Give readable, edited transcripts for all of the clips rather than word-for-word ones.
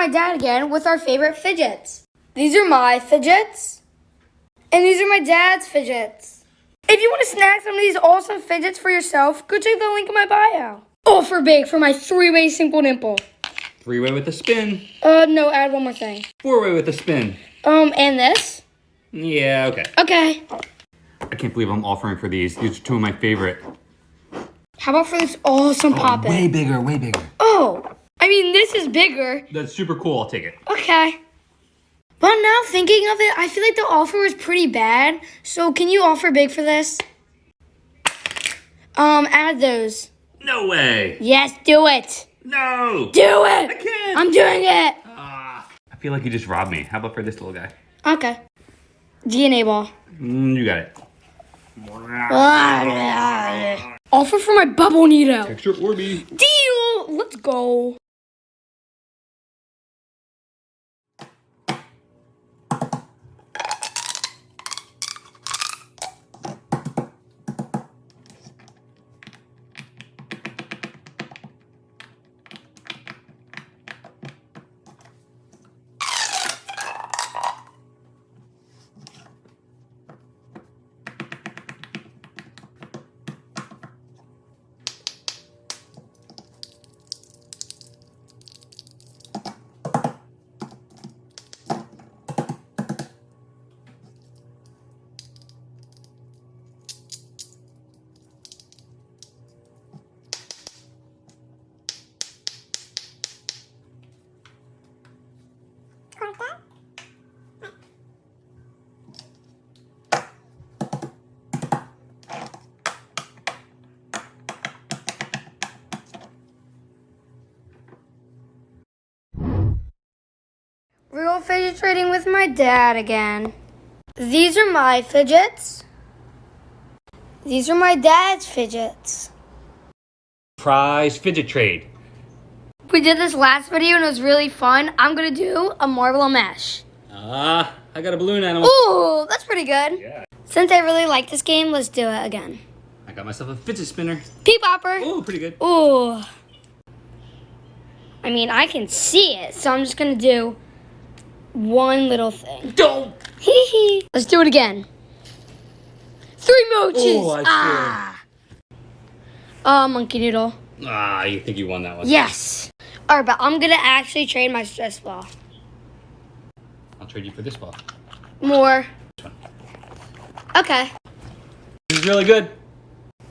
my dad again with our favorite fidgets. These are my fidgets, and these are my dad's fidgets. If you want to snack some of these awesome fidgets for yourself, go check the link in my bio. All for big for my 3-way simple dimple. 3-way with a spin. No, add one more thing. 4-way with a spin. And this? Yeah, okay. Okay. I can't believe I'm offering for these. These are two of my favorite. How about for this awesome pop-in? Way bigger, way bigger. Oh, I mean, this is bigger. That's super cool. I'll take it. Okay. But now thinking of it, I feel like the offer was pretty bad. So can you offer big for this? Add those. No way. Yes, do it. No. Do it. I can't. I'm doing it. I feel like you just robbed me. How about for this little guy? Okay. DNA ball. You got it. Offer for my bubble Nito. Extra Orby. Deal. Let's go. Real fidget trading with my dad again. These are my fidgets. These are my dad's fidgets. Prize fidget trade. We did this last video and it was really fun. I'm gonna do a marble mesh. I got a balloon animal. Ooh, that's pretty good. Yeah. Since I really like this game, let's do it again. I got myself a fidget spinner. Pea popper. Ooh, pretty good. Ooh. I mean, I can see it, so I'm just gonna do one little thing. Don't. Hee hee. Let's do it again. 3 mochis. Oh, I Monkey noodle. You think you won that one? Yes. All right, but I'm gonna actually trade my stress ball. I'll trade you for this ball. More. This one. Okay. This is really good.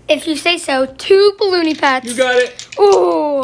If you say so. 2 balloony pets. You got it. Ooh.